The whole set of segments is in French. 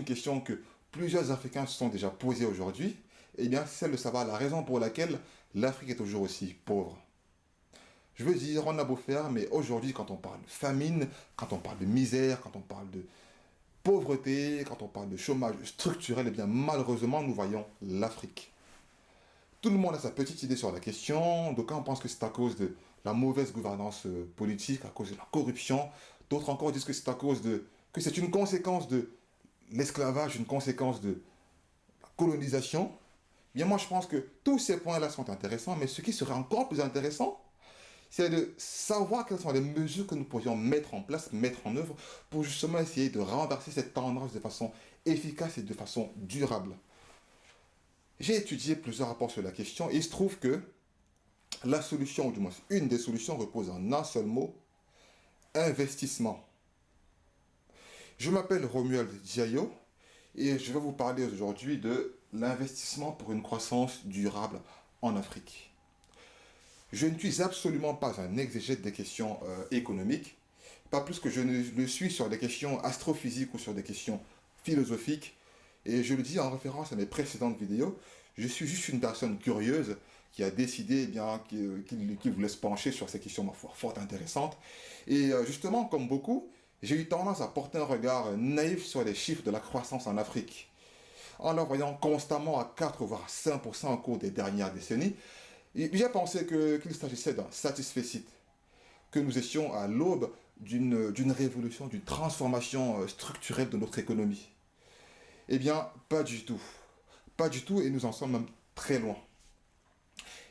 une question que plusieurs Africains se sont déjà posées aujourd'hui, eh bien, c'est celle de savoir la raison pour laquelle l'Afrique est toujours aussi pauvre. Je veux dire, on a beau faire, mais aujourd'hui, quand on parle de famine, quand on parle de misère, quand on parle de pauvreté, quand on parle de chômage structurel, eh bien, malheureusement, nous voyons l'Afrique. Tout le monde a sa petite idée sur la question. D'aucuns pensent que c'est à cause de la mauvaise gouvernance politique, à cause de la corruption. D'autres encore disent que c'est à cause de que c'est une conséquence de l'esclavage, une conséquence de la colonisation. Bien, moi, je pense que tous ces points-là sont intéressants, mais ce qui serait encore plus intéressant, c'est de savoir quelles sont les mesures que nous pourrions mettre en place, mettre en œuvre, pour justement essayer de renverser cette tendance de façon efficace et de façon durable. J'ai étudié plusieurs rapports sur la question et il se trouve que la solution, ou du moins une des solutions, repose en un seul mot, investissement. Je m'appelle Romuald Diayo et je vais vous parler aujourd'hui de l'investissement pour une croissance durable en Afrique. Je ne suis absolument pas un exégète des questions économiques, pas plus que je ne le suis sur des questions astrophysiques ou sur des questions philosophiques. Et je le dis en référence à mes précédentes vidéos, je suis juste une personne curieuse qui a décidé eh bien, qu'il voulait se pencher sur ces questions, ma foi, fort intéressantes. Et justement, comme beaucoup, j'ai eu tendance à porter un regard naïf sur les chiffres de la croissance en Afrique. En la voyant constamment à 4 voire 5% au cours des dernières décennies, j'ai pensé qu'il s'agissait d'un satisfecit, que nous étions à l'aube d'une révolution, d'une transformation structurelle de notre économie. Eh bien, pas du tout. Pas du tout, et nous en sommes même très loin.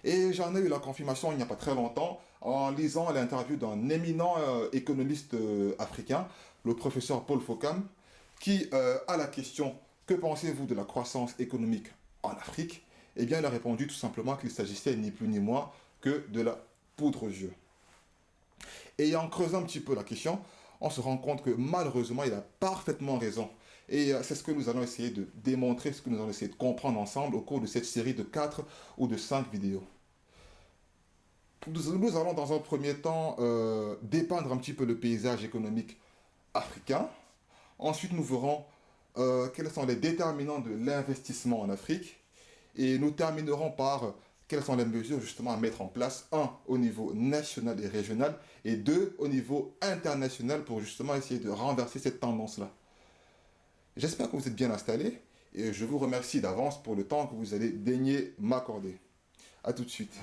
Et j'en ai eu la confirmation il n'y a pas très longtemps en lisant l'interview d'un éminent économiste africain, le professeur Paul Fokam, qui, à la question « Que pensez-vous de la croissance économique en Afrique ?» Eh bien, il a répondu tout simplement qu'il s'agissait ni plus ni moins que de la poudre aux yeux. Et en creusant un petit peu la question, on se rend compte que malheureusement, il a parfaitement raison. Et c'est ce que nous allons essayer de démontrer, ce que nous allons essayer de comprendre ensemble au cours de cette série de 4 ou de 5 vidéos. Nous allons dans un premier temps dépeindre un petit peu le paysage économique africain. Ensuite, nous verrons quels sont les déterminants de l'investissement en Afrique. Et nous terminerons par quelles sont les mesures justement à mettre en place, un, au niveau national et régional, et deux, au niveau international pour justement essayer de renverser cette tendance-là. J'espère que vous êtes bien installés et je vous remercie d'avance pour le temps que vous allez daigner m'accorder. A tout de suite.